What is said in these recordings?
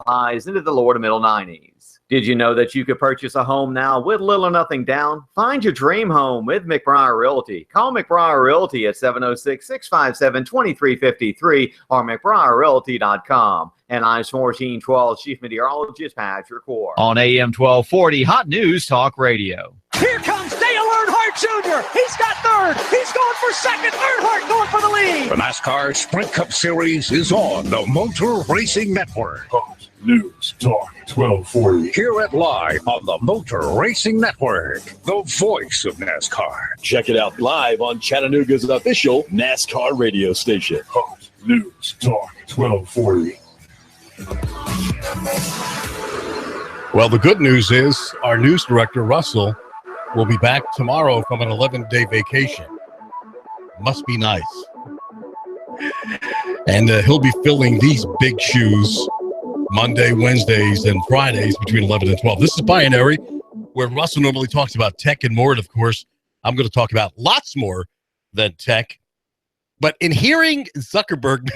highs into the lower to middle 90s. Did you know that you could purchase a home now with little or nothing down? Find your dream home with McBriar Realty. Call McBriar Realty at 706-657-2353 or McBriarRealty.com. And I'm 1412 Chief Meteorologist Patrick Ward. On AM 1240, Hot News Talk Radio. Here comes Dale Earnhardt Jr. He's got third. He's going for second. Earnhardt going for the lead. The NASCAR Sprint Cup Series is on the Motor Racing Network. Hot News Talk 1240. Hear it live on the Motor Racing Network, the voice of NASCAR. Check it out live on Chattanooga's official NASCAR radio station. Hot News Talk 1240. Well, the good news is our news director, Russell, will be back tomorrow from an 11-day vacation. Must be nice. And he'll be filling these big shoes Monday, Wednesdays, and Fridays between 11 and 12. This is Binary, where Russell normally talks about tech and more. And, of course, I'm going to talk about lots more than tech. But in hearing Zuckerberg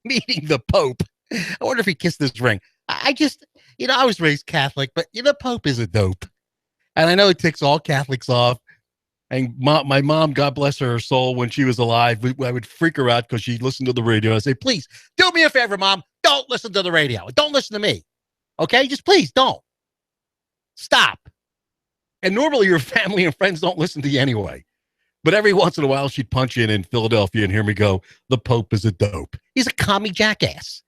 meeting the Pope, I wonder if he kissed this ring. I just, I was raised Catholic, but, Pope is a dope. And I know it ticks all Catholics off. And my mom, God bless her soul, when she was alive, I would freak her out because she'd listen to the radio. I'd say, please, do me a favor, Mom. Don't listen to the radio. Don't listen to me. Okay? Just please don't. Stop. And normally your family and friends don't listen to you anyway. But every once in a while, she'd punch in Philadelphia and hear me go, the Pope is a dope. He's a commie jackass.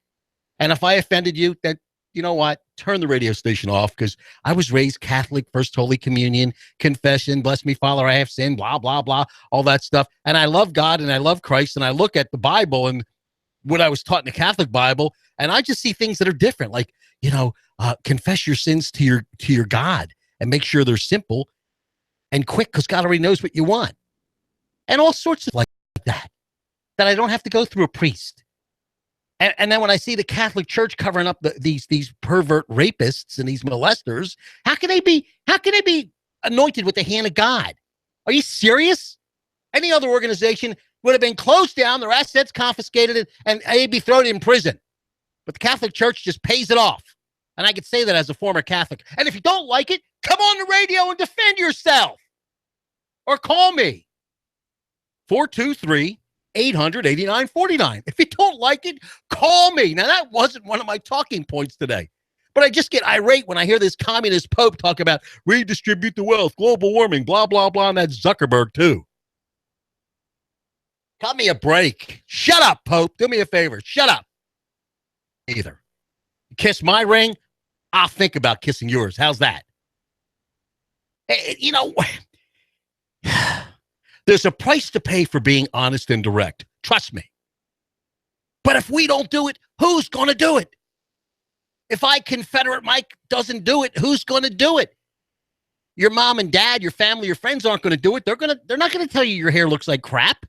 And if I offended you, then you know what? Turn the radio station off, because I was raised Catholic, First Holy Communion, confession, bless me, Father, I have sinned, blah, blah, blah, all that stuff. And I love God and I love Christ, and I look at the Bible and what I was taught in the Catholic Bible, and I just see things that are different. Like, confess your sins to your God and make sure they're simple and quick, because God already knows what you want. And all sorts of like that I don't have to go through a priest. And then when I see the Catholic Church covering up these pervert rapists and these molesters, how can they be anointed with the hand of God? Are you serious? Any other organization would have been closed down, their assets confiscated, and they'd be thrown in prison. But the Catholic Church just pays it off. And I could say that as a former Catholic. And if you don't like it, come on the radio and defend yourself. Or call me. 423-800-8949. If you don't like it, call me. Now, that wasn't one of my talking points today. But I just get irate when I hear this communist Pope talk about redistribute the wealth, global warming, blah, blah, blah, and that's Zuckerberg, too. Cut me a break. Shut up, Pope. Do me a favor. Shut up. Either. Kiss my ring, I'll think about kissing yours. How's that? There's a price to pay for being honest and direct. Trust me. But if we don't do it, who's going to do it? If Confederate Mike doesn't do it, who's going to do it? Your mom and dad, your family, your friends aren't going to do it. They're not going to tell you your hair looks like crap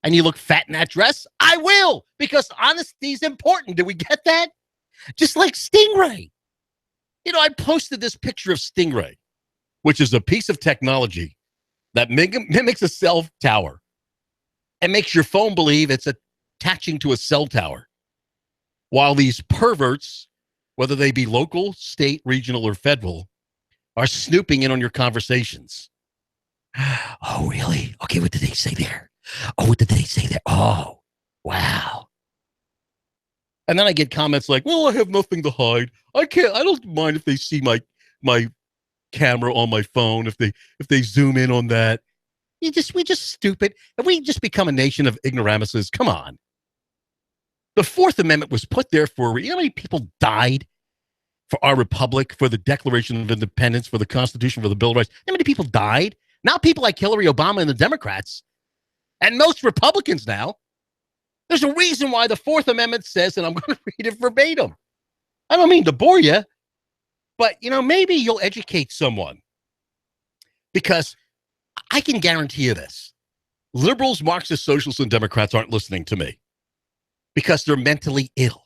and you look fat in that dress. I will, because honesty is important. Do we get that? Just like Stingray. I posted this picture of Stingray, which is a piece of technology that mimics a cell tower and makes your phone believe it's attaching to a cell tower. While these perverts, whether they be local, state, regional, or federal, are snooping in on your conversations. Oh, really? Okay, what did they say there? Oh, what did they say there? Oh, wow. And then I get comments like, well, I have nothing to hide. I don't mind if they see my camera on my phone, if they zoom in on that. We just stupid. If we just become a nation of ignoramuses, come on. The Fourth Amendment was put there for, how many people died for our republic, for the Declaration of Independence, for the Constitution, for the Bill of Rights? How many people died? Not people like Hillary, Obama, and the Democrats, and most Republicans now. There's a reason why the Fourth Amendment says, and I'm going to read it verbatim. I don't mean to bore you, but, maybe you'll educate someone. Because I can guarantee you this. Liberals, Marxists, socialists, and Democrats aren't listening to me because they're mentally ill.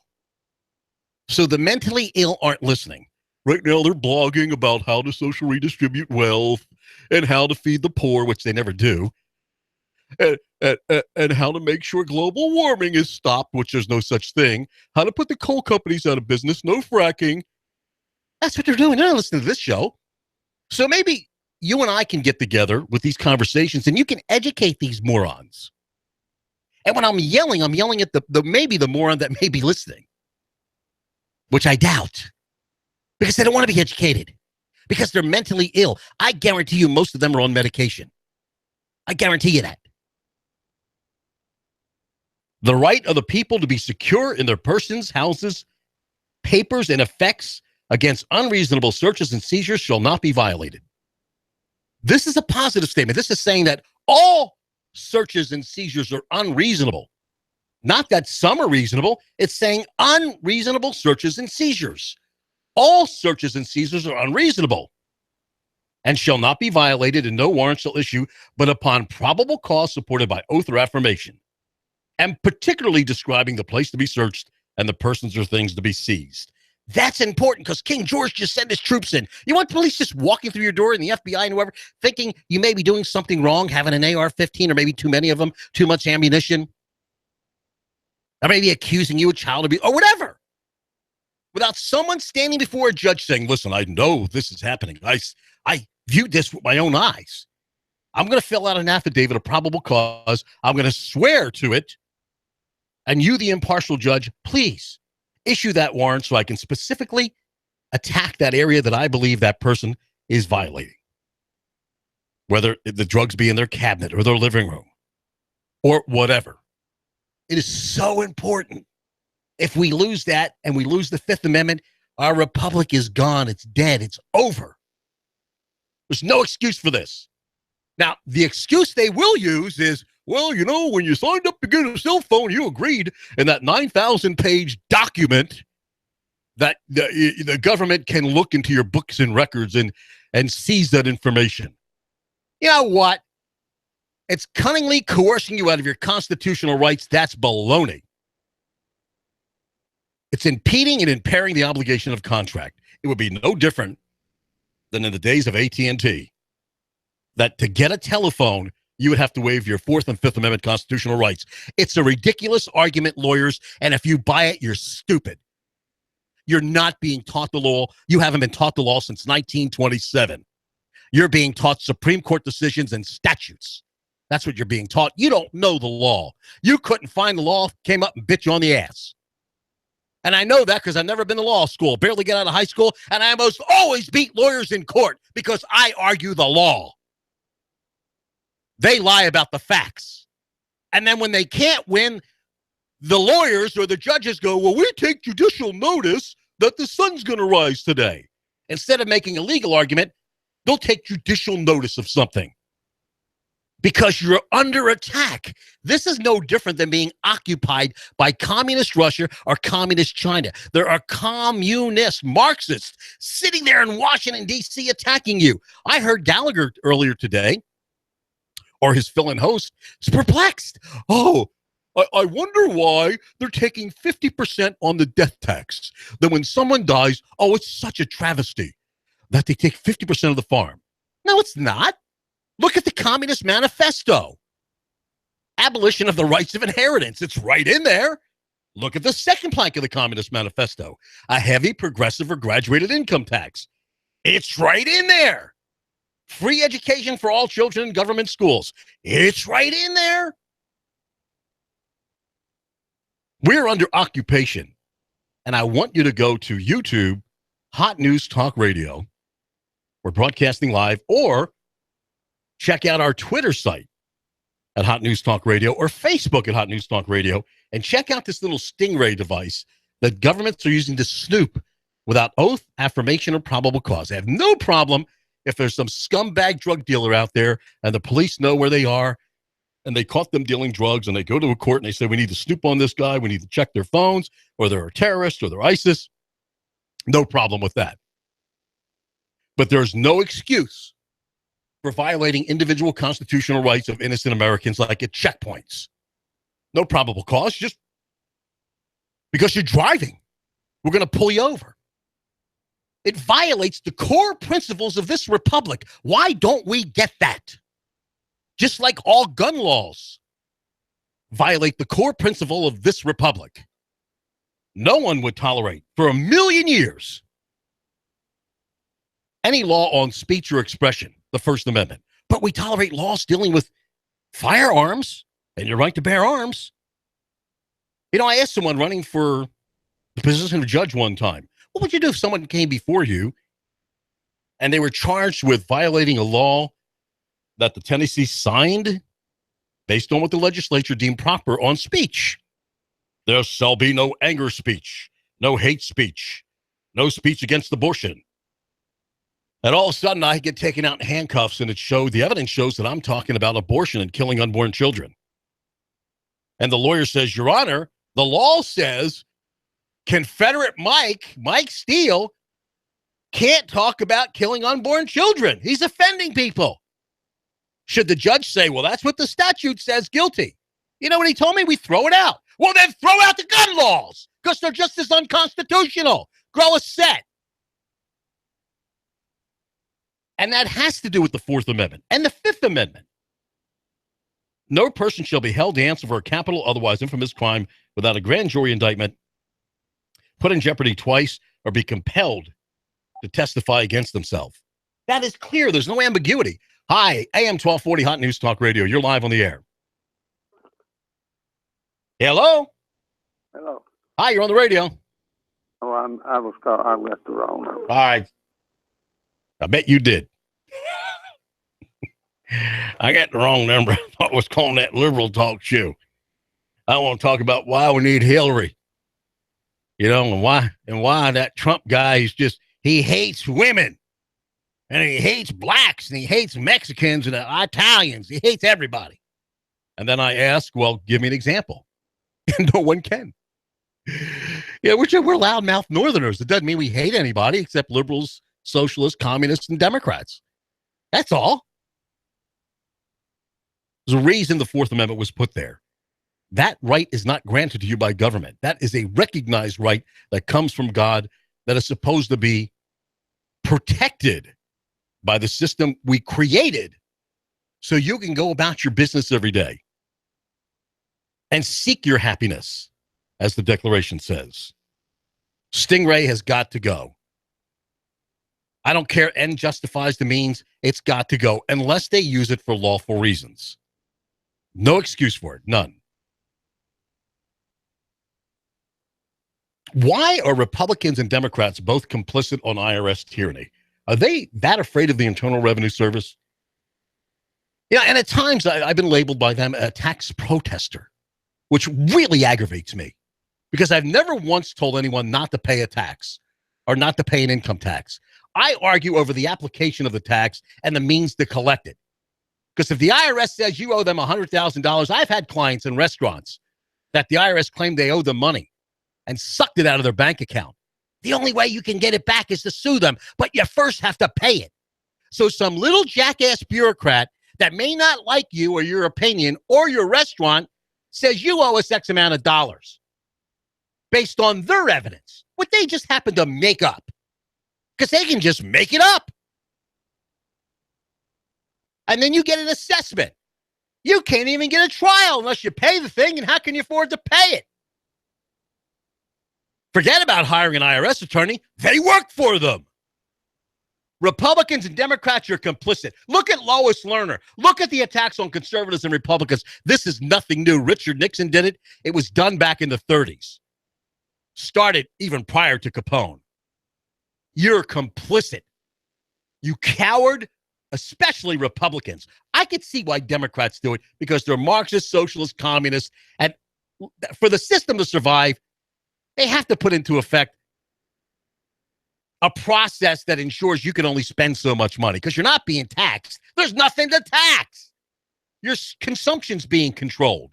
So the mentally ill aren't listening. Right now, they're blogging about how to socially redistribute wealth and how to feed the poor, which they never do. and how to make sure global warming is stopped, which there's no such thing. How to put the coal companies out of business, no fracking. That's what they're doing. They're not listening to this show. So maybe you and I can get together with these conversations and you can educate these morons. And when I'm yelling at maybe the moron that may be listening, which I doubt, because they don't want to be educated, because they're mentally ill. I guarantee you most of them are on medication. I guarantee you that. The right of the people to be secure in their persons, houses, papers, and effects against unreasonable searches and seizures shall not be violated. This is a positive statement. This is saying that all searches and seizures are unreasonable. Not that some are reasonable. It's saying unreasonable searches and seizures. All searches and seizures are unreasonable and shall not be violated, and no warrant shall issue but upon probable cause supported by oath or affirmation, and particularly describing the place to be searched and the persons or things to be seized. That's important because King George just sent his troops in. You want police just walking through your door and the FBI and whoever thinking you may be doing something wrong, having an AR-15 or maybe too many of them, too much ammunition, or maybe accusing you of child abuse or whatever, without someone standing before a judge saying, listen, I know this is happening. I viewed this with my own eyes. I'm going to fill out an affidavit of probable cause. I'm going to swear to it. And you, the impartial judge, please issue that warrant so I can specifically attack that area that I believe that person is violating. Whether the drugs be in their cabinet or their living room or whatever. It is so important. If we lose that and we lose the Fifth Amendment, our republic is gone. It's dead. It's over. There's no excuse for this. Now, the excuse they will use is, well, you know, when you signed up to get a cell phone, you agreed in that 9,000-page document that the government can look into your books and records and seize that information. You know what? It's cunningly coercing you out of your constitutional rights. That's baloney. It's impeding and impairing the obligation of contract. It would be no different than in the days of AT&T, that to get a telephone, you would have to waive your Fourth and Fifth Amendment constitutional rights. It's a ridiculous argument, lawyers, and if you buy it, you're stupid. You're not being taught the law. You haven't been taught the law since 1927. You're being taught Supreme Court decisions and statutes. That's what you're being taught. You don't know the law. You couldn't find the law, came up and bit you on the ass. And I know that because I've never been to law school, barely get out of high school, and I almost always beat lawyers in court because I argue the law. They lie about the facts. And then when they can't win, the lawyers or the judges go, well, we take judicial notice that the sun's going to rise today. Instead of making a legal argument, they'll take judicial notice of something. Because you're under attack. This is no different than being occupied by communist Russia or communist China. There are communist Marxists sitting there in Washington, D.C. attacking you. I heard Gallagher earlier today, or his fill-in host, is perplexed. Oh, I wonder why they're taking 50% on the death tax. Then when someone dies, oh, it's such a travesty that they take 50% of the farm. No, it's not. Look at the Communist Manifesto. Abolition of the rights of inheritance. It's right in there. Look at the second plank of the Communist Manifesto. A heavy, progressive, or graduated income tax. It's right in there. Free education for all children in government schools. It's right in there. We're under occupation. And I want you to go to YouTube, Hot News Talk Radio. We're broadcasting live, or check out our Twitter site at Hot News Talk Radio or Facebook at Hot News Talk Radio, and check out this little Stingray device that governments are using to snoop without oath, affirmation, or probable cause. I have no problem if there's some scumbag drug dealer out there and the police know where they are and they caught them dealing drugs and they go to a court and they say, we need to snoop on this guy. We need to check their phones, or they're a terrorist or they're ISIS. No problem with that. But there's no excuse for violating individual constitutional rights of innocent Americans like at checkpoints. No probable cause, just because you're driving. We're going to pull you over. It violates the core principles of this republic. Why don't we get that? just like all gun laws violate the core principle of this republic. No one would tolerate for 1,000,000 years any law on speech or expression, the First Amendment. But we tolerate laws dealing with firearms and your right to bear arms. You know, I asked someone running for the position of judge one time, what would you do if someone came before you and they were charged with violating a law that the Tennessee signed based on what the legislature deemed proper on speech? There shall be no anger speech, no hate speech, no speech against abortion. And all of a sudden, I get taken out in handcuffs, and the evidence shows that I'm talking about abortion and killing unborn children. And the lawyer says, Your Honor, the law says Confederate Mike Steele, can't talk about killing unborn children. He's offending people. Should the judge say, well, that's what the statute says, guilty? You know what he told me? We throw it out. Well, then throw out the gun laws because they're just as unconstitutional. Grow a set. And that has to do with the Fourth Amendment and the Fifth Amendment. No person shall be held to answer for a capital, otherwise infamous crime without a grand jury indictment, put in jeopardy twice, or be compelled to testify against themselves. That is clear. There's no ambiguity. Hi, AM 1240 Hot News Talk Radio. You're live on the air. Hello? Hello. Hi, you're on the radio. Oh, I was called. I left the wrong number. All right. I bet you did. I got the wrong number. I thought I was calling that liberal talk show. I want to talk about why we need Hillary. You know, and why that Trump guy is just, he hates women. And he hates blacks, and he hates Mexicans and Italians. He hates everybody. And then I ask, well, give me an example. And no one can. Yeah, we're loudmouth Northerners. It doesn't mean we hate anybody except liberals, socialists, communists, and Democrats. That's all. There's a reason the Fourth Amendment was put there. That right is not granted to you by government. That is a recognized right that comes from God that is supposed to be protected by the system we created so you can go about your business every day and seek your happiness, as the Declaration says. Stingray has got to go. I don't care. End justifies the means. It's got to go unless they use it for lawful reasons. No excuse for it. None. Why are Republicans and Democrats both complicit on IRS tyranny? Are they that afraid of the Internal Revenue Service? Yeah, and at times I've been labeled by them a tax protester, which really aggravates me because I've never once told anyone not to pay a tax or not to pay an income tax. I argue over the application of the tax and the means to collect it. Because if the IRS says you owe them $100,000, I've had clients in restaurants that the IRS claimed they owe them money and sucked it out of their bank account. The only way you can get it back is to sue them, but you first have to pay it. So some little jackass bureaucrat that may not like you or your opinion or your restaurant says you owe us X amount of dollars based on their evidence, what they just happen to make up. Because they can just make it up. And then you get an assessment. You can't even get a trial unless you pay the thing, and how can you afford to pay it? Forget about hiring an IRS attorney. They work for them. Republicans and Democrats are complicit. Look at Lois Lerner. Look at the attacks on conservatives and Republicans. This is nothing new. Richard Nixon did it. It was done back in the 30s. Started even prior to Capone. You're complicit. You coward, especially Republicans. I could see why Democrats do it because they're Marxist, socialist, communists. And for the system to survive, they have to put into effect a process that ensures you can only spend so much money because you're not being taxed. There's nothing to tax. Your consumption's being controlled.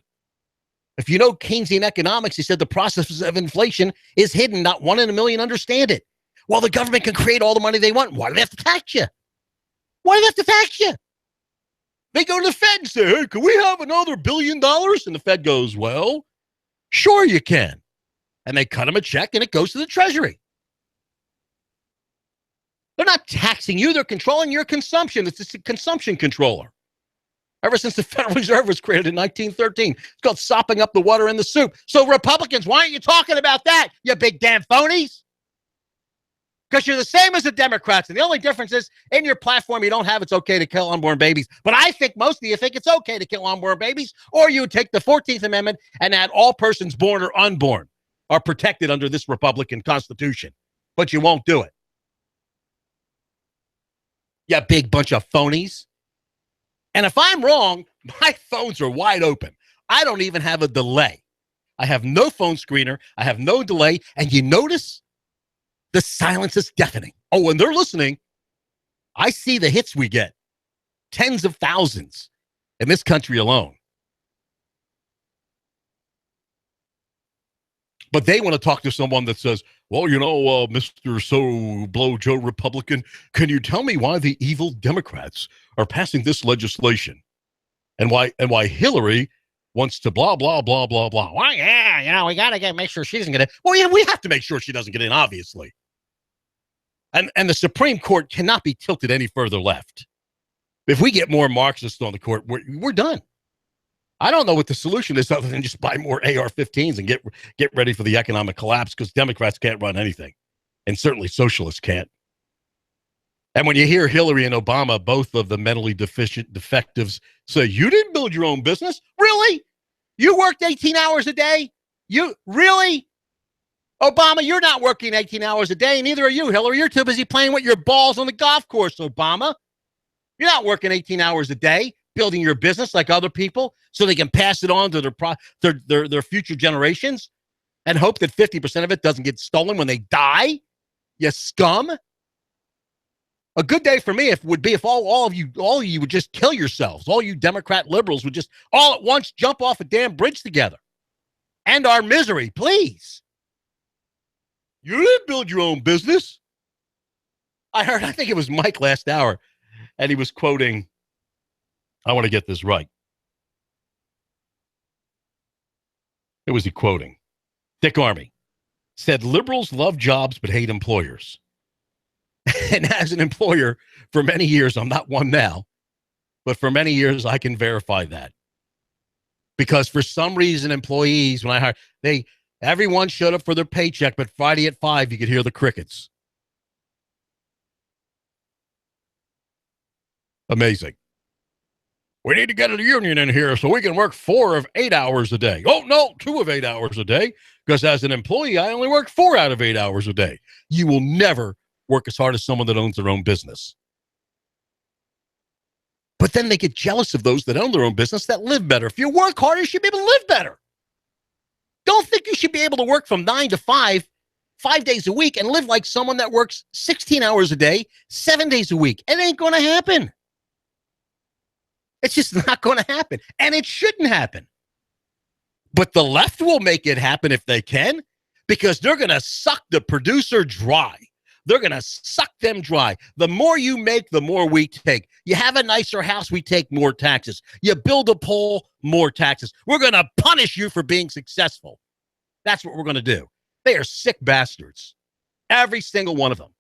If you know Keynesian economics, he said the process of inflation is hidden. Not one in a million understand it. Well, the government can create all the money they want. Why do they have to tax you? Why do they have to tax you? They go to the Fed and say, hey, can we have another $1 billion? And the Fed goes, well, sure you can. And they cut them a check and it goes to the Treasury. They're not taxing you. They're controlling your consumption. It's a consumption controller. ever since the Federal Reserve was created in 1913. It's called sopping up the water in the soup. So Republicans, why aren't you talking about that, you big damn phonies? Because you're the same as the Democrats. And the only difference is in your platform, you don't have it's okay to kill unborn babies. But I think most of you think it's okay to kill unborn babies, or you would take the 14th Amendment and add all persons born or unborn are protected under this Republican Constitution. But you won't do it. You big bunch of phonies. And if I'm wrong, my phones are wide open. I don't even have a delay. I have no phone screener. I have no delay. And you notice the silence is deafening. Oh, when they're listening, I see the hits we get. Tens of thousands in this country alone. But they want to talk to someone that says, well, you know, Mr. So-Blow Joe Republican, can you tell me why the evil Democrats are passing this legislation? And why Hillary wants to blah, blah, blah, blah, blah. Well, yeah, you know, we got to make sure she doesn't get in. Well, yeah, we have to make sure she doesn't get in, obviously. And the Supreme Court cannot be tilted any further left. If we get more Marxists on the court, we're done. I don't know what the solution is other than just buy more AR-15s and get ready for the economic collapse, because Democrats can't run anything, and certainly socialists can't. And when you hear Hillary and Obama, both of the mentally defectives, say, you didn't build your own business? Really? You worked 18 hours a day? You really? Obama, you're not working 18 hours a day, neither are you, Hillary. You're too busy playing with your balls on the golf course, Obama. You're not working 18 hours a day, building your business like other people so they can pass it on to their future generations and hope that 50% of it doesn't get stolen when they die, you scum. A good day for me would be if all of you would just kill yourselves. All you Democrat liberals would just all at once jump off a damn bridge together. End our misery, please. You didn't build your own business. I think it was Mike last hour, and he was quoting, I want to get this right. It was he quoting? Dick Armey said, liberals love jobs but hate employers. And as an employer for many years, I'm not one now, but for many years, I can verify that. Because for some reason, employees, when I hired, everyone showed up for their paycheck, but Friday at 5, you could hear the crickets. Amazing. We need to get a union in here so we can work 4 of 8 hours a day. Oh, no, 2 of 8 hours a day. Because as an employee, I only work 4 out of 8 hours a day. You will never work as hard as someone that owns their own business. But then they get jealous of those that own their own business that live better. If you work harder, you should be able to live better. Don't think you should be able to work from 9 to 5, 5 days a week, and live like someone that works 16 hours a day, 7 days a week. It ain't going to happen. It's just not going to happen. And it shouldn't happen. But the left will make it happen if they can, because they're going to suck the producer dry. They're going to suck them dry. The more you make, the more we take. You have a nicer house, we take more taxes. You build a pole, more taxes. We're going to punish you for being successful. That's what we're going to do. They are sick bastards. Every single one of them.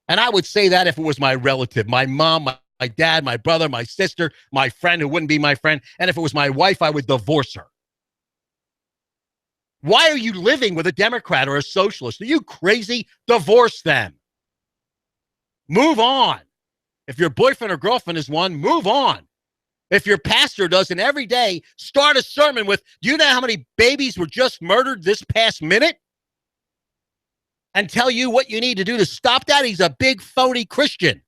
And I would say that if it was my relative, my mom, my dad, my brother, my sister, my friend who wouldn't be my friend. And if it was my wife, I would divorce her. Why are you living with a Democrat or a socialist? Are you crazy? Divorce them. Move on. If your boyfriend or girlfriend is one, move on. If your pastor doesn't every day start a sermon with, do you know how many babies were just murdered this past minute? And tell you what you need to do to stop that, he's a big phony Christian.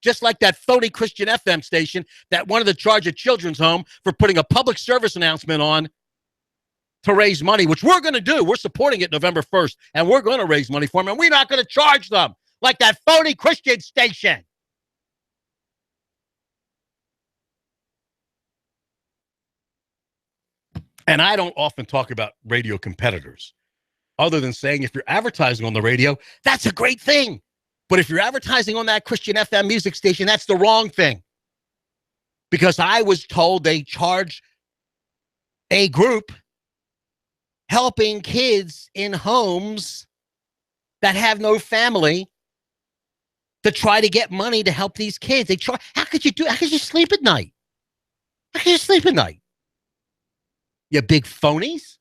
Just like that phony Christian FM station that wanted to charge a children's home for putting a public service announcement on to raise money, which we're going to do. We're supporting it November 1st, and we're going to raise money for them, and we're not going to charge them like that phony Christian station. And I don't often talk about radio competitors other than saying if you're advertising on the radio, that's a great thing. But if you're advertising on that Christian FM music station, that's the wrong thing. Because I was told they charge a group helping kids in homes that have no family to try to get money to help these kids. How could you sleep at night? How can you sleep at night? You big phonies.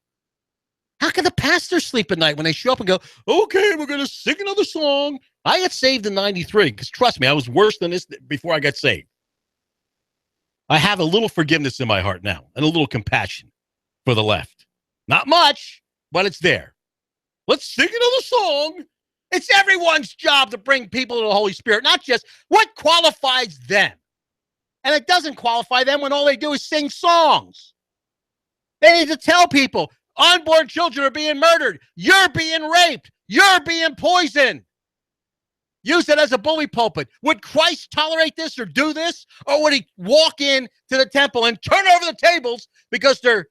How can the pastor sleep at night when they show up and go, okay, we're going to sing another song? I got saved in 93 because, trust me, I was worse than this before I got saved. I have a little forgiveness in my heart now and a little compassion for the left. Not much, but it's there. Let's sing another song. It's everyone's job to bring people to the Holy Spirit, not just what qualifies them. And it doesn't qualify them when all they do is sing songs. They need to tell people, unborn children are being murdered. You're being raped. You're being poisoned. Use it as a bully pulpit. Would Christ tolerate this or do this? Or would he walk in to the temple and turn over the tables because they're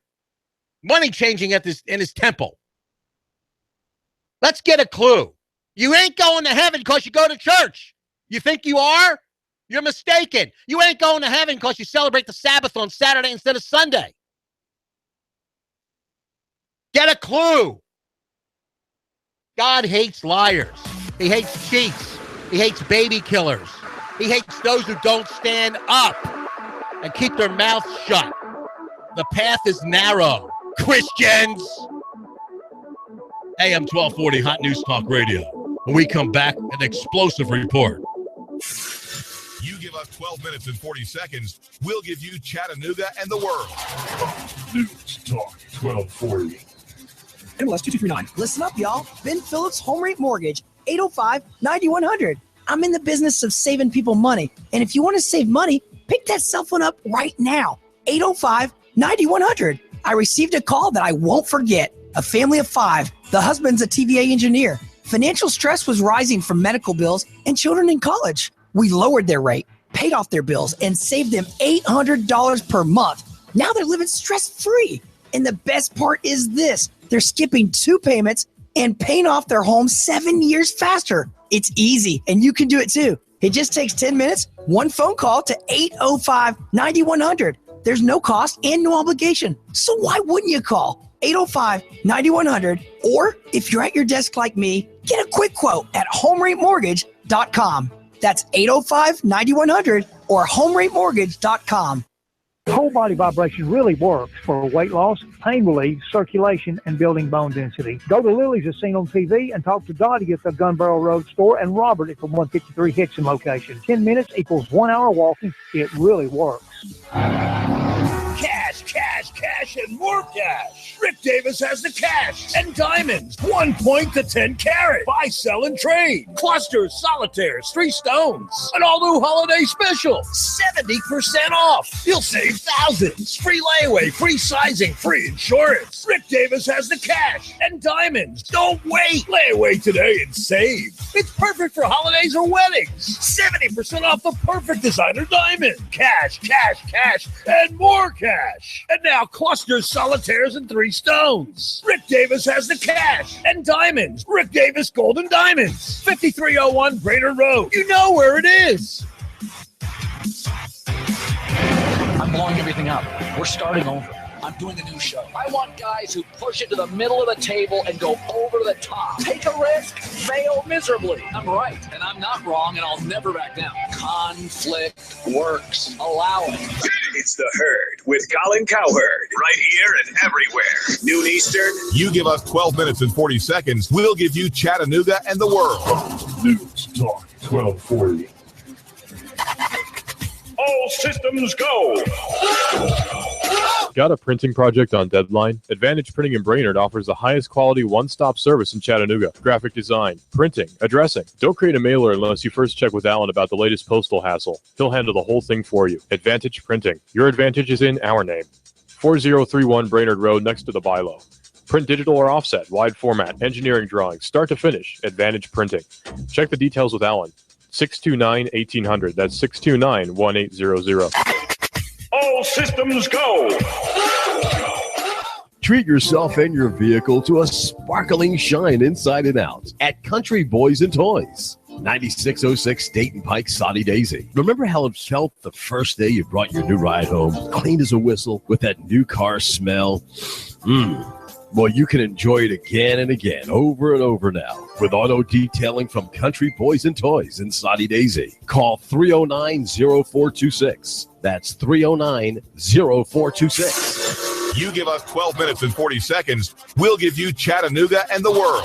money changing in his temple? Let's get a clue. You ain't going to heaven because you go to church. You think you are? You're mistaken. You ain't going to heaven because you celebrate the Sabbath on Saturday instead of Sunday. Get a clue. God hates liars. He hates cheats. He hates baby killers. He hates those who don't stand up and keep their mouths shut. The path is narrow. Christians. AM 1240 Hot News Talk Radio. When we come back, an explosive report. You give us 12 minutes and 40 seconds, we'll give you Chattanooga and the world. News Talk 1240. MLS 2239. Listen up, y'all. Ben Phillips Home Rate Mortgage, 805-9100. I'm in the business of saving people money. And if you want to save money, pick that cell phone up right now. 805-9100. I received a call that I won't forget. A family of 5. The husband's a TVA engineer. Financial stress was rising from medical bills and children in college. We lowered their rate, paid off their bills, and saved them $800 per month. Now they're living stress-free. And the best part is this. They're skipping 2 payments and paying off their home 7 years faster. It's easy, and you can do it too. It just takes 10 minutes, 1 phone call to 805-9100. There's no cost and no obligation. So why wouldn't you call 805-9100? Or if you're at your desk like me, get a quick quote at homeratemortgage.com. That's 805-9100 or homeratemortgage.com. Whole body vibration really works for weight loss, pain relief, circulation, and building bone density. Go to Lily's as seen on TV and talk to Dottie at the Gun Barrel Road store and Robert at the 153 Hickson location. 10 minutes equals 1 hour walking. It really works. Cash, cash, cash, and more cash. Rick Davis has the cash and diamonds. 1 point to 10 carat. Buy, sell, and trade. Clusters, solitaires, 3 stones. An all-new holiday special. 70% off. You'll save thousands. Free layaway, free sizing, free insurance. Rick Davis has the cash and diamonds. Don't wait. Lay away today and save. It's perfect for holidays or weddings. 70% off the perfect designer diamond. Cash, cash, cash, and more cash. And now clusters, solitaires, and 3 stones. Rick Davis has the cash and diamonds. Rick Davis Gold and Diamonds. 5301 Brainerd Road. You know where it is. I'm blowing everything up. We're starting over. I'm doing a new show. I want guys who push it to the middle of the table and go over the top. Take a risk, fail miserably. I'm right, and I'm not wrong, and I'll never back down. Conflict works. Allow it. It's The Herd with Colin Cowherd. Right here and everywhere. Noon Eastern. You give us 12 minutes and 40 seconds, we'll give you Chattanooga and the world. News Talk 1240. All systems go. Got a printing project on deadline? Advantage Printing in Brainerd offers the highest quality one-stop service in Chattanooga. Graphic design, printing, addressing. Don't create a mailer unless you first check with Alan about the latest postal hassle. He'll handle the whole thing for you. Advantage Printing. Your advantage is in our name. 4031 Brainerd Road next to the Bilo. Print digital or offset, wide format, engineering drawings, start to finish. Advantage Printing. Check the details with Alan. 629-1800. That's 629-1800. All systems go. Treat yourself and your vehicle to a sparkling shine inside and out at Country Boys and Toys. 9606 Dayton Pike, Saudi Daisy. Remember how it felt the first day you brought your new ride home, clean as a whistle, with that new car smell? Well, you can enjoy it again and again, over and over now, with auto detailing from Country Boys and Toys in Soddy Daisy. Call 309-0426. That's 309-0426. You give us 12 minutes and 40 seconds, we'll give you Chattanooga and the world.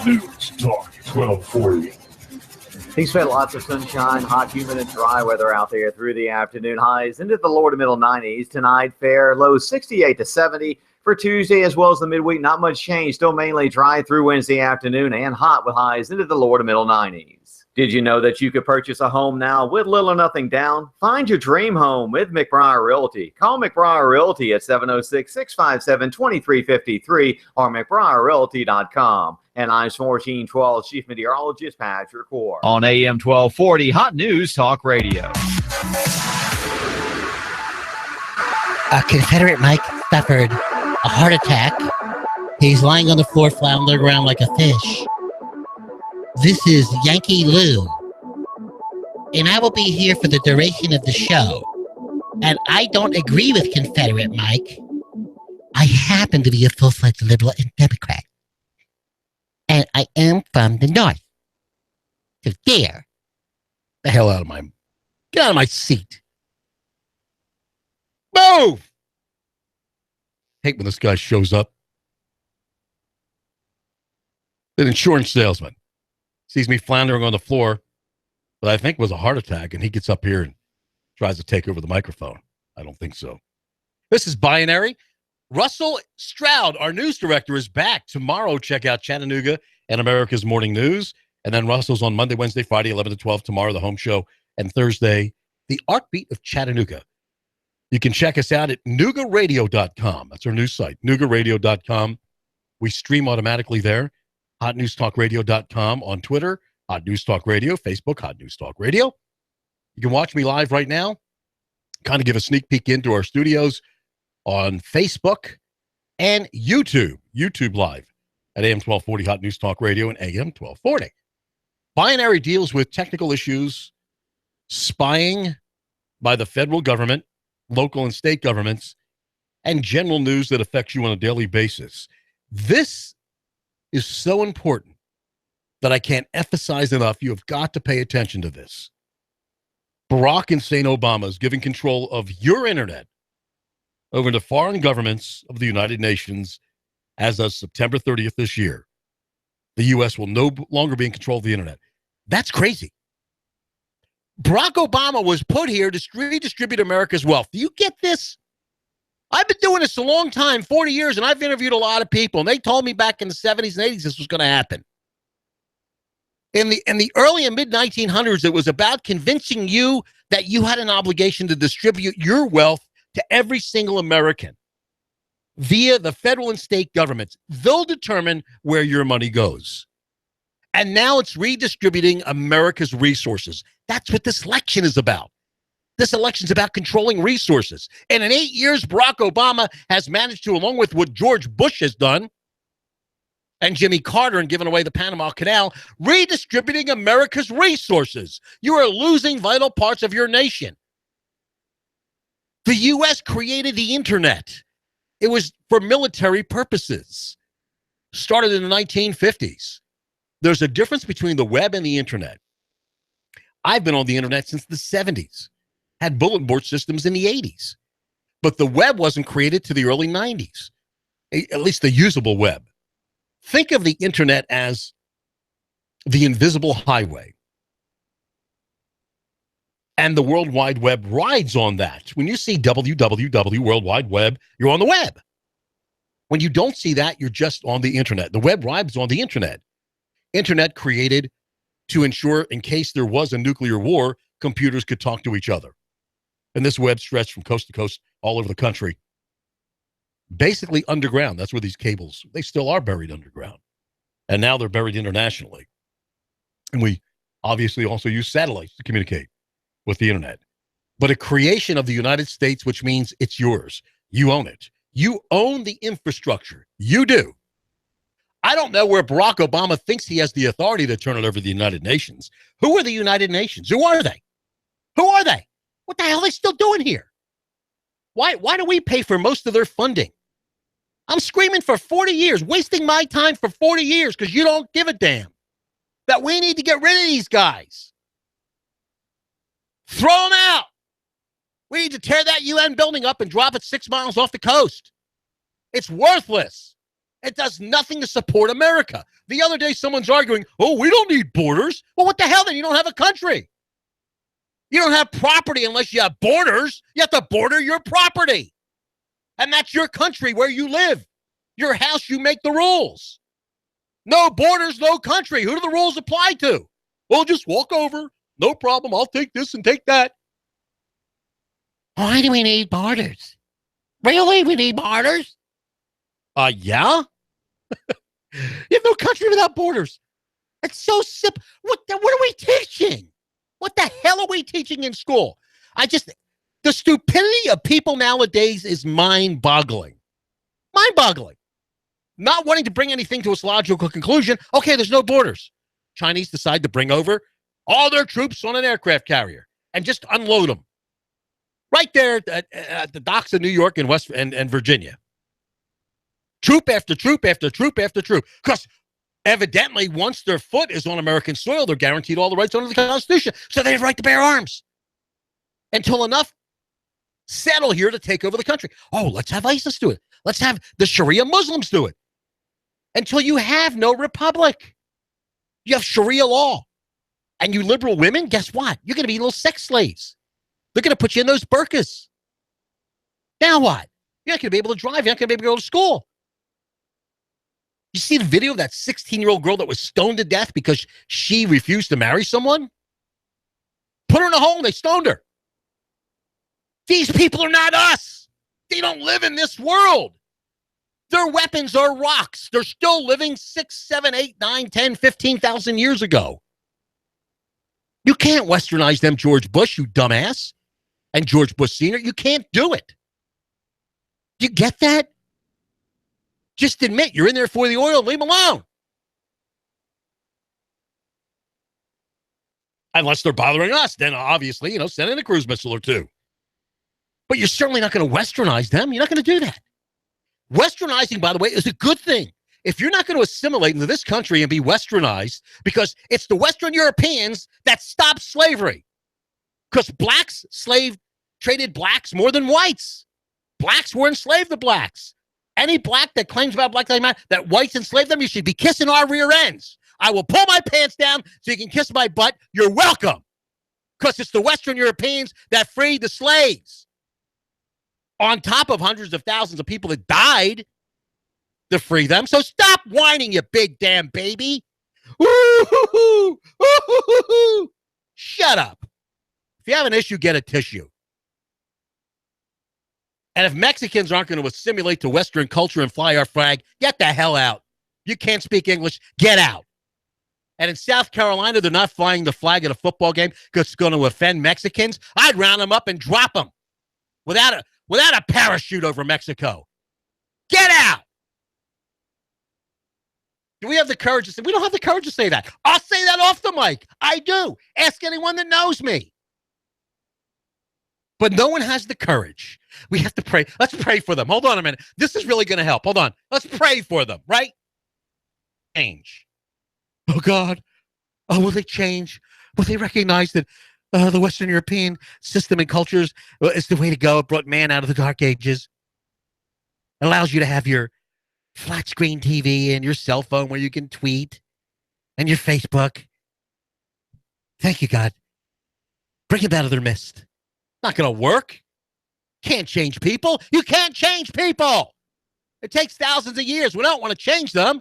News Talk 1240. Expect lots of sunshine, hot, humid, and dry weather out there through the afternoon. Highs into the lower to middle 90s. Tonight, fair, lows 68 to 70. For Tuesday, as well as the midweek, not much change. Still mainly dry through Wednesday afternoon and hot with highs into the lower to middle 90s. Did you know that you could purchase a home now with little or nothing down? Find your dream home with McBriar Realty. Call McBriar Realty at 706-657-2353 or McBriarRealty.com. And I'm 1412 Chief Meteorologist Patrick Ward. On AM 1240, Hot News Talk Radio. Confederate Mike suffered a heart attack. He's lying on the floor, floundering around like a fish. This is Yankee Lou, and I will be here for the duration of the show. And I don't agree with Confederate Mike. I happen to be a full-fledged liberal and Democrat. And I am from the North. So there. The hell out of my... Get out of my seat. Move! Hate when this guy shows up. An insurance salesman. Sees me floundering on the floor, but I think it was a heart attack, and he gets up here and tries to take over the microphone. I don't think so. This is Binary. Russell Stroud, our news director, is back. Tomorrow, check out Chattanooga and America's Morning News. And then Russell's on Monday, Wednesday, Friday, 11 to 12. Tomorrow, the home show. And Thursday, the Heartbeat of Chattanooga. You can check us out at Noogaradio.com. That's our news site, Noogaradio.com. We stream automatically there. HotNewsTalkRadio.com on Twitter, Hot News Talk Radio, Facebook, Hot News Talk Radio. You can watch me live right now, kind of give a sneak peek into our studios on Facebook and YouTube Live at AM 1240 Hot News Talk Radio and AM 1240. Binary deals with technical issues, spying by the federal government, local and state governments, and general news that affects you on a daily basis. This is so important that I can't emphasize enough. You have got to pay attention to this. Barack Hussein Obama is giving control of your internet over to foreign governments of the United Nations as of September 30th this year. The U.S. will no longer be in control of the internet. That's crazy. Barack Obama was put here to redistribute America's wealth. Do you get this? I've been doing this a long time, 40 years, and I've interviewed a lot of people, and they told me back in the 70s and 80s this was going to happen. In the early and mid-1900s, it was about convincing you that you had an obligation to distribute your wealth to every single American via the federal and state governments. They'll determine where your money goes. And now it's redistributing America's resources. That's what this election is about. This election is about controlling resources. And in 8 years, Barack Obama has managed to, along with what George Bush has done, and Jimmy Carter and giving away the Panama Canal, redistributing America's resources. You are losing vital parts of your nation. The U.S. created the internet. It was for military purposes. Started in the 1950s. There's a difference between the web and the internet. I've been on the internet since the 70s. Had bulletin board systems in the 80s. But the web wasn't created to the early 90s, at least the usable web. Think of the internet as the invisible highway. And the World Wide Web rides on that. When you see www, World Wide Web, you're on the web. When you don't see that, you're just on the internet. The web rides on the internet. Internet created to ensure, in case there was a nuclear war, computers could talk to each other. And this web stretched from coast to coast all over the country. Basically underground. That's where these cables, they still are buried underground. And now they're buried internationally. And we obviously also use satellites to communicate with the internet. But a creation of the United States, which means it's yours. You own it. You own the infrastructure. You do. I don't know where Barack Obama thinks he has the authority to turn it over to the United Nations. Who are the United Nations? Who are they? Who are they? What the hell are they still doing here? Why do we pay for most of their funding? I'm screaming for 40 years, wasting my time for 40 years because you don't give a damn that we need to get rid of these guys. Throw them out. We need to tear that UN building up and drop it 6 miles off the coast. It's worthless. It does nothing to support America. The other day, someone's arguing, oh, we don't need borders. Well, what the hell then? You don't have a country. You don't have property unless you have borders. You have to border your property. And that's your country where you live. Your house, you make the rules. No borders, no country. Who do the rules apply to? Well, just walk over. No problem. I'll take this and take that. Why do we need borders? Really? We need borders? Yeah? You have no country without borders. It's so simple. What are we teaching? What the hell are we teaching in school? The stupidity of people nowadays is mind-boggling. Mind-boggling. Not wanting to bring anything to its logical conclusion. Okay, there's no borders. Chinese decide to bring over all their troops on an aircraft carrier and just unload them. Right there at the docks of New York and and Virginia. Troop after troop after troop after troop. Because evidently, once their foot is on American soil, they're guaranteed all the rights under the Constitution. So they have the right to bear arms. Until enough settle here to take over the country. Oh, let's have ISIS do it. Let's have the Sharia Muslims do it. Until you have no republic. You have Sharia law. And you liberal women, guess what? You're going to be little sex slaves. They're going to put you in those burqas. Now what? You're not going to be able to drive. You're not going to be able to go to school. You see the video of that 16-year-old girl that was stoned to death because she refused to marry someone? Put her in a hole. They stoned her. These people are not us. They don't live in this world. Their weapons are rocks. They're still living 6, 7, 8, 9, 10, 15,000 years ago. You can't westernize them, George Bush, you dumbass. And George Bush Sr., you can't do it. You get that? Just admit you're in there for the oil. Leave them alone. Unless they're bothering us, then obviously, send in a cruise missile or two. But you're certainly not going to westernize them. You're not going to do that. Westernizing, by the way, is a good thing. If you're not going to assimilate into this country and be westernized, because it's the Western Europeans that stopped slavery. Because blacks traded blacks more than whites. Blacks were enslaved to blacks. Any black that claims about Black Lives Matter, that whites enslaved them, you should be kissing our rear ends. I will pull my pants down so you can kiss my butt. You're welcome. Because it's the Western Europeans that freed the slaves. On top of hundreds of thousands of people that died to free them. So stop whining, you big damn baby. Ooh-hoo-hoo. Ooh-hoo-hoo. Shut up. If you have an issue, get a tissue. And if Mexicans aren't going to assimilate to Western culture and fly our flag, get the hell out. You can't speak English, get out. And in South Carolina, they're not flying the flag at a football game because it's going to offend Mexicans. I'd round them up and drop them without a parachute over Mexico. Get out. Do we have the courage to say? We don't have the courage to say that. I'll say that off the mic. I do. Ask anyone that knows me. But no one has the courage. We have to pray. Let's pray for them. Hold on a minute. This is really going to help. Hold on. Let's pray for them, right? Change. Oh, God. Oh, will they change? Will they recognize that the Western European system and cultures is the way to go? It brought man out of the dark ages. It allows you to have your flat screen TV and your cell phone where you can tweet and your Facebook. Thank you, God. Bring them out of their midst. Not going to work. Can't change people. You can't change people. It takes thousands of years. We don't want to change them.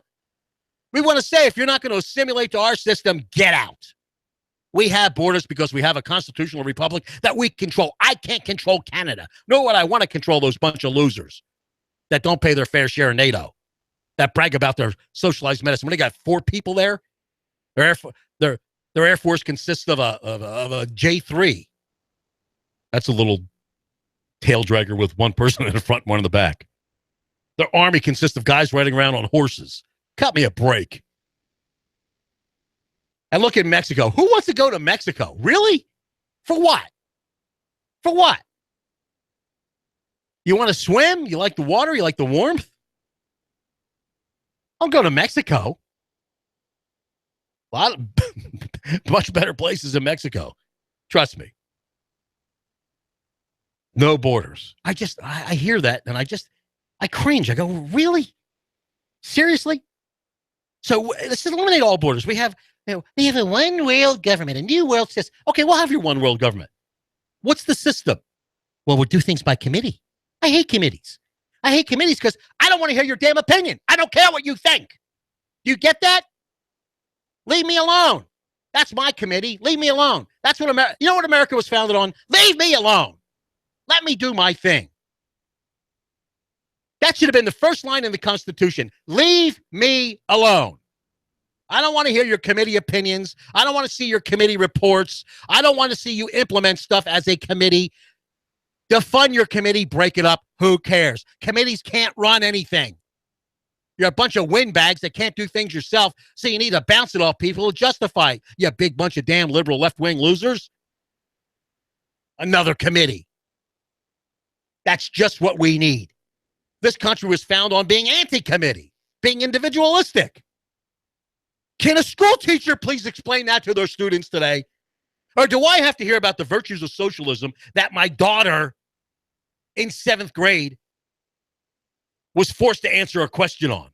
We want to say, if you're not going to assimilate to our system, get out. We have borders because we have a constitutional republic that we control. I can't control Canada. Nor would I want to control those bunch of losers that don't pay their fair share of NATO, that brag about their socialized medicine. When they got 4 people there, their Air Force consists of a J-3. That's a little tail dragger with one person in the front and one in the back. Their army consists of guys riding around on horses. Cut me a break. And look at Mexico. Who wants to go to Mexico? Really? For what? For what? You want to swim? You like the water? You like the warmth? I'll go to Mexico. A lot of much better places in Mexico. Trust me. No borders. I hear that and I cringe. I go, really? Seriously? So let's eliminate all borders. We have a one world government, a new world system. Okay, we'll have your one world government. What's the system? Well, we'll do things by committee. I hate committees. I hate committees because I don't want to hear your damn opinion. I don't care what you think. Do you get that? Leave me alone. That's my committee. Leave me alone. That's what America, you know what America was founded on? Leave me alone. Let me do my thing. That should have been the first line in the Constitution. Leave me alone. I don't want to hear your committee opinions. I don't want to see your committee reports. I don't want to see you implement stuff as a committee. Defund your committee, break it up. Who cares? Committees can't run anything. You're a bunch of windbags that can't do things yourself, so you need to bounce it off people to justify it. You big bunch of damn liberal left-wing losers. Another committee. That's just what we need. This country was founded on being anti-committee, being individualistic. Can a school teacher please explain that to their students today? Or do I have to hear about the virtues of socialism that my daughter in 7th grade was forced to answer a question on?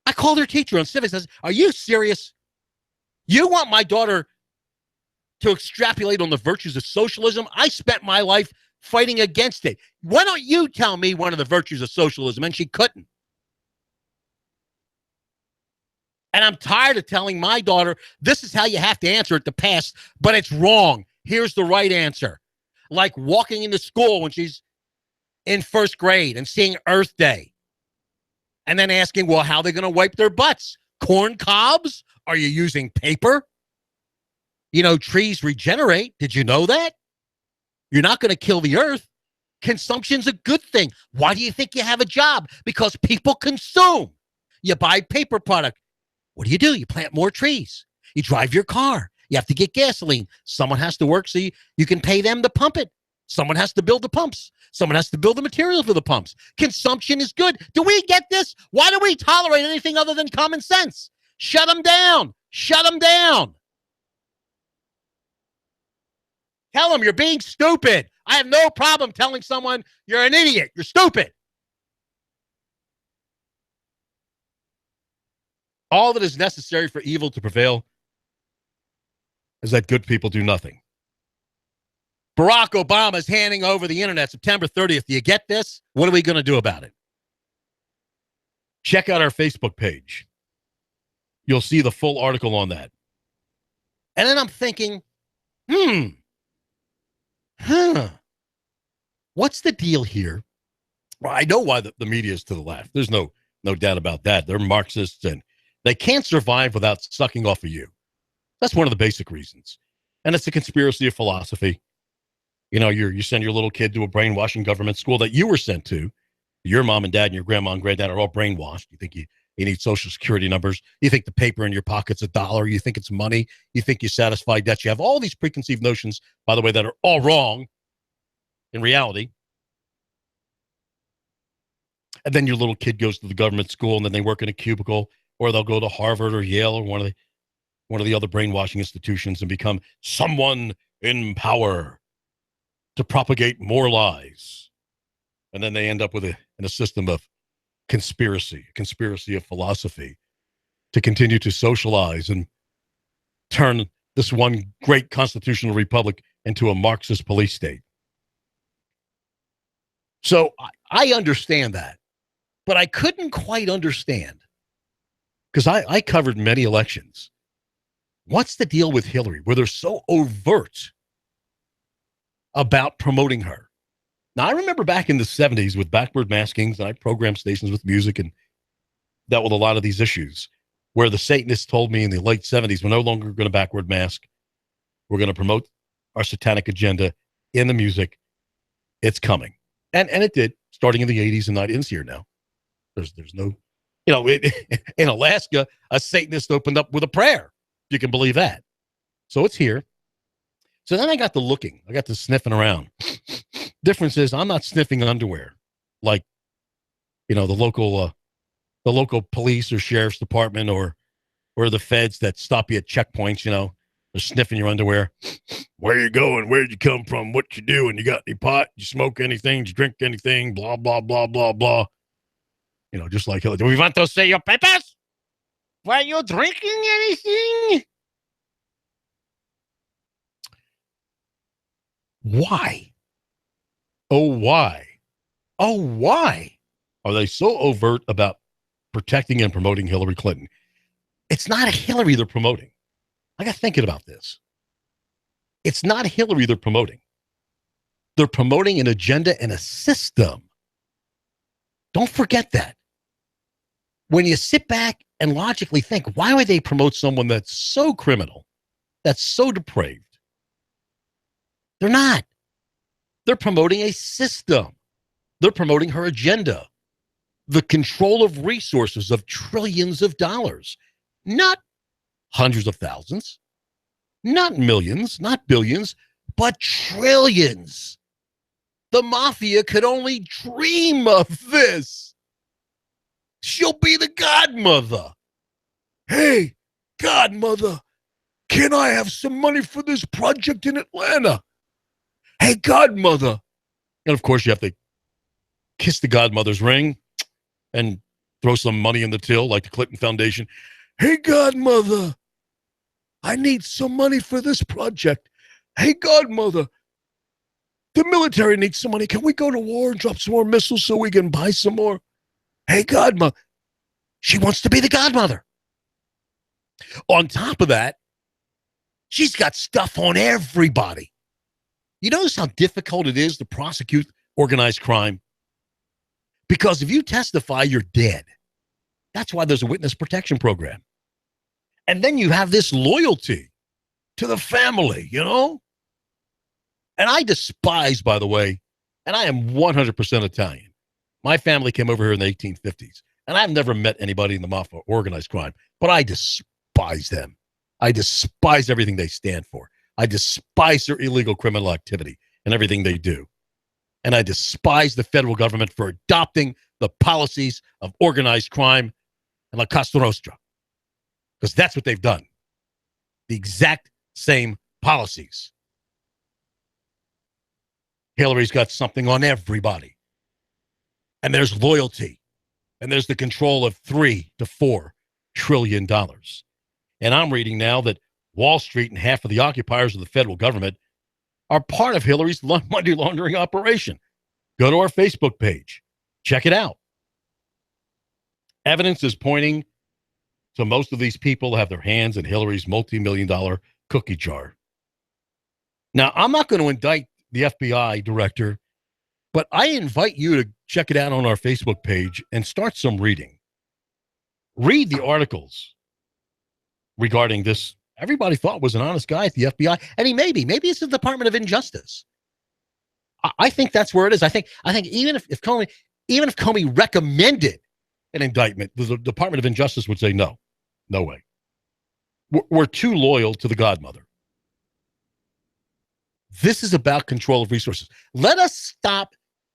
I called her teacher on civics and said, are you serious? You want my daughter to extrapolate on the virtues of socialism? I spent my life fighting against it. Why don't you tell me one of the virtues of socialism? And she couldn't. And I'm tired of telling my daughter, this is how you have to answer it to pass, but it's wrong. Here's the right answer. Like walking into school when she's in 1st grade and seeing Earth Day. And then asking, well, how are they going to wipe their butts? Corn cobs? Are you using paper? You know, trees regenerate. Did you know that? You're not going to kill the earth. Consumption's a good thing. Why do you think you have a job? Because people consume. You buy paper product. What do? You plant more trees. You drive your car. You have to get gasoline. Someone has to work so you can pay them to pump it. Someone has to build the pumps. Someone has to build the material for the pumps. Consumption is good. Do we get this? Why do we tolerate anything other than common sense? Shut them down. Shut them down. Tell them you're being stupid. I have no problem telling someone you're an idiot. You're stupid. All that is necessary for evil to prevail is that good people do nothing. Barack Obama is handing over the internet September 30th. Do you get this? What are we going to do about it? Check out our Facebook page. You'll see the full article on that. And then I'm thinking, what's the deal here? Well, I know why the media is to the left. There's no doubt about that. They're Marxists and they can't survive without sucking off of you. That's one of the basic reasons. And it's a conspiracy of philosophy. You know, you send your little kid to a brainwashing government school that you were sent to. Your mom and dad and your grandma and granddad are all brainwashed. You think you need social security numbers. You think the paper in your pocket's $1. You think it's money. You think you satisfy debt. You have all these preconceived notions, by the way, that are all wrong in reality. And then your little kid goes to the government school and then they work in a cubicle, or they'll go to Harvard or Yale or one of the other brainwashing institutions and become someone in power to propagate more lies. And then they end up with in a system of conspiracy of philosophy to continue to socialize and turn this one great constitutional republic into a Marxist police state. So I understand that, but I couldn't quite understand, because I covered many elections. What's the deal with Hillary, where they're so overt about promoting her? Now, I remember back in the 70s with backward maskings, and I programmed stations with music and dealt with a lot of these issues, where the Satanists told me in the late 70s, we're no longer going to backward mask. We're going to promote our satanic agenda in the music. It's coming. And it did, starting in the 80s and 90s. It's here now. There's no, in Alaska, a Satanist opened up with a prayer. You can believe that. So it's here. So then I got to looking. I got to sniffing around. Difference is I'm not sniffing underwear like, the local the local police or sheriff's department or the feds that stop you at checkpoints, you know, they're sniffing your underwear. Where you going? Where'd you come from? What you doing? You got any pot? You smoke anything? You drink anything? Blah, blah, blah, blah, blah. You know, just like, do we want to see your papers? Were you drinking anything? Why? Oh, why? Oh, why are they so overt about protecting and promoting Hillary Clinton? It's not a Hillary they're promoting. I got thinking about this. It's not Hillary they're promoting. They're promoting an agenda and a system. Don't forget that. When you sit back and logically think, why would they promote someone that's so criminal, that's so depraved? They're not. They're promoting a system. They're promoting her agenda. The control of resources of trillions of dollars. Not hundreds of thousands, not millions, not billions, but trillions. The mafia could only dream of this. She'll be the godmother. Hey, godmother, can I have some money for this project in Atlanta? Hey, godmother. And of course, you have to kiss the godmother's ring and throw some money in the till like the Clinton Foundation. Hey, godmother, I need some money for this project. Hey, godmother, the military needs some money. Can we go to war and drop some more missiles so we can buy some more? Hey, godmother. She wants to be the godmother. On top of that, she's got stuff on everybody. You notice how difficult it is to prosecute organized crime? Because if you testify, you're dead. That's why there's a witness protection program. And then you have this loyalty to the family, you know? And I despise, by the way, and I am 100% Italian. My family came over here in the 1850s, and I've never met anybody in the mafia or organized crime, but I despise them. I despise everything they stand for. I despise their illegal criminal activity and everything they do. And I despise the federal government for adopting the policies of organized crime and La Cosa Nostra, because that's what they've done. The exact same policies. Hillary's got something on everybody. And there's loyalty. And there's the control of $3 to $4 trillion. And I'm reading now that Wall Street and half of the occupiers of the federal government are part of Hillary's money laundering operation. Go to our Facebook page. Check it out. Evidence is pointing to most of these people have their hands in Hillary's multi-million-dollar cookie jar. Now, I'm not going to indict the FBI director, but I invite you to check it out on our Facebook page and start some reading. Read the articles regarding this. Everybody thought was an honest guy at the FBI, and he maybe it's the Department of Injustice. I think that's where it is. I think even if Comey recommended an indictment, the Department of Injustice would say no way. We're too loyal to the godmother. This is about control of resources. Let us stop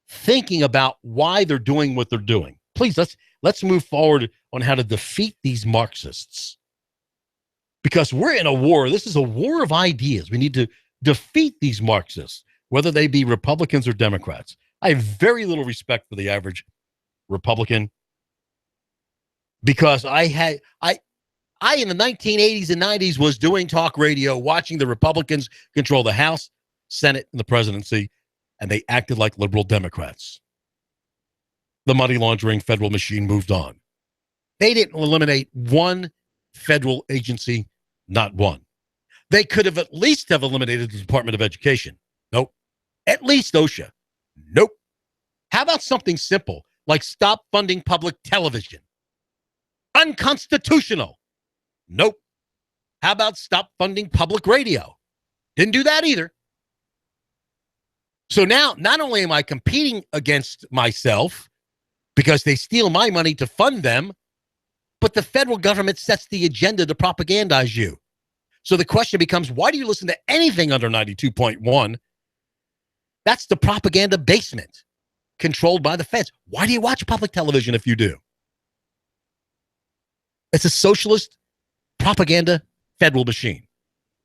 thinking about why they're doing what they're doing. Please, let's move forward on how to defeat these Marxists. Because we're in a war. This is a war of ideas. We need to defeat these Marxists, whether they be Republicans or Democrats. I have very little respect for the average Republican because I in the 1980s and 90s was doing talk radio, watching the Republicans control the House, Senate, and the presidency, and they acted like liberal Democrats. The money laundering federal machine moved on. They didn't eliminate one federal agency, not one. They could have at least have eliminated the Department of Education. Nope. At least OSHA. Nope. How about something simple like stop funding public television? Unconstitutional. Nope. How about stop funding public radio? Didn't do that either. So now, not only am I competing against myself because they steal my money to fund them, but the federal government sets the agenda to propagandize you. So the question becomes, why do you listen to anything under 92.1? That's the propaganda basement controlled by the feds. Why do you watch public television if you do? It's a socialist propaganda federal machine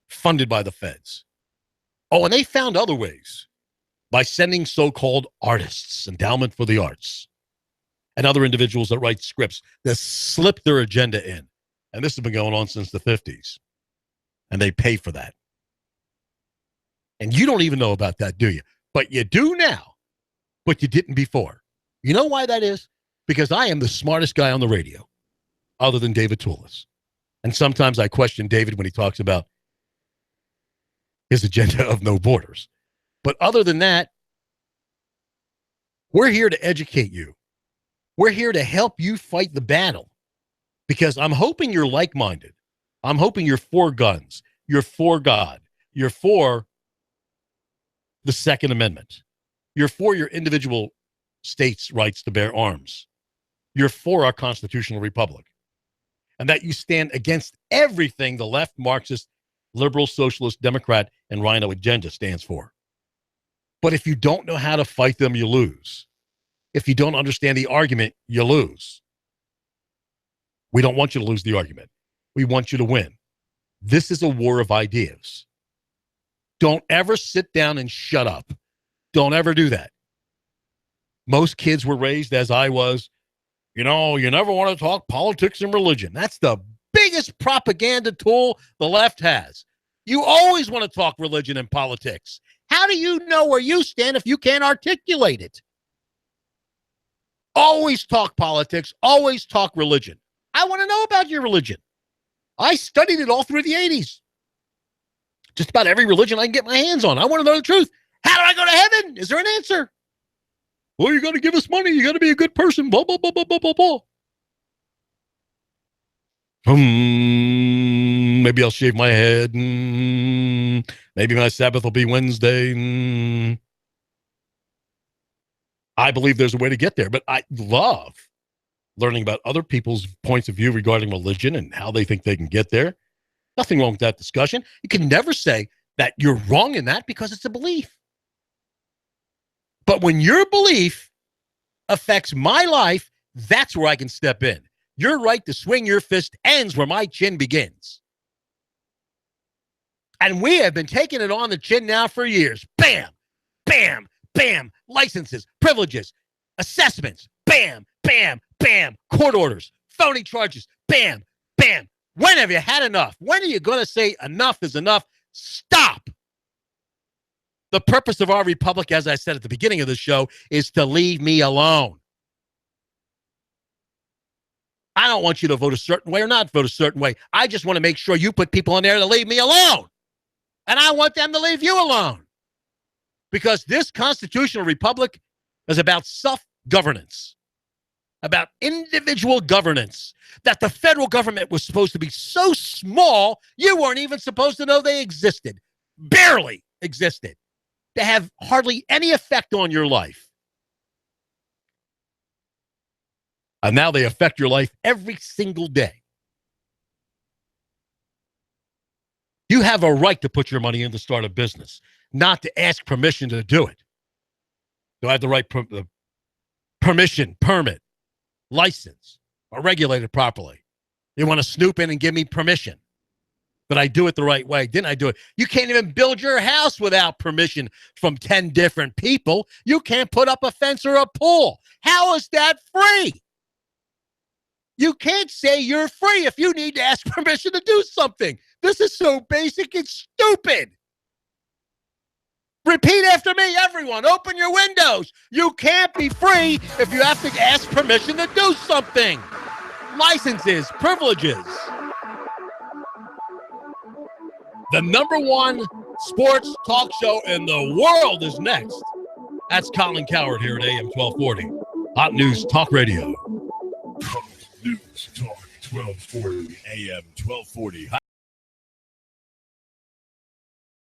funded by the feds. Oh, and they found other ways by sending so-called artists, endowment for the arts, and other individuals that write scripts that slip their agenda in. And this has been going on since the 50s. And they pay for that. And you don't even know about that, do you? But you do now. But you didn't before. You know why that is? Because I am the smartest guy on the radio, other than David Tulis. And sometimes I question David when he talks about his agenda of no borders. But other than that, we're here to educate you. We're here to help you fight the battle. Because I'm hoping you're like-minded. I'm hoping you're for guns. You're for God. You're for the Second Amendment. You're for your individual states' rights to bear arms. You're for our constitutional republic. And that you stand against everything the left, Marxist, liberal, socialist, Democrat, and Rhino agenda stands for. But if you don't know how to fight them, you lose. If you don't understand the argument, you lose. We don't want you to lose the argument. We want you to win. This is a war of ideas. Don't ever sit down and shut up. Don't ever do that. Most kids were raised, as I was, you never want to talk politics and religion. That's the biggest propaganda tool the left has. You always want to talk religion and politics. How do you know where you stand if you can't articulate it? Always talk politics. Always talk religion. I want to know about your religion. I studied it all through the 80s. Just about every religion I can get my hands on. I want to know the truth. How do I go to heaven? Is there an answer? Well, you got to give us money. You got to be a good person. Blah, blah, blah, blah, blah, blah, blah. Maybe I'll shave my head. Maybe my Sabbath will be Wednesday. I believe there's a way to get there, but I love learning about other people's points of view regarding religion and how they think they can get there. Nothing wrong with that discussion. You can never say that you're wrong in that because it's a belief. But when your belief affects my life, that's where I can step in. Your right to swing your fist ends where my chin begins. And we have been taking it on the chin now for years. Bam, bam, bam. Licenses, privileges, assessments. Bam, bam, bam. Court orders, phony charges. Bam, bam. When have you had enough? When are you going to say enough is enough? Stop. The purpose of our republic, as I said at the beginning of the show, is to leave me alone. I don't want you to vote a certain way or not vote a certain way. I just want to make sure you put people in there to leave me alone. And I want them to leave you alone. Because this constitutional republic is about self-governance, about individual governance, that the federal government was supposed to be so small, you weren't even supposed to know they existed, barely existed, to have hardly any effect on your life. And now they affect your life every single day. You have a right to put your money in to start a business, not to ask permission to do it. Do I have the right permission, permit, license, or regulate it properly? You want to snoop in and give me permission that I do it the right way? Didn't I do it? You can't even build your house without permission from 10 different people. You can't put up a fence or a pool. How is that free? You can't say you're free if you need to ask permission to do something. This is so basic, it's stupid. Repeat after me, everyone. Open your windows. You can't be free if you have to ask permission to do something. Licenses, privileges. The #1 sports talk show in the world is next. That's Colin Cowherd here at AM 1240. Hot News Talk Radio. News Talk 1240. AM 1240.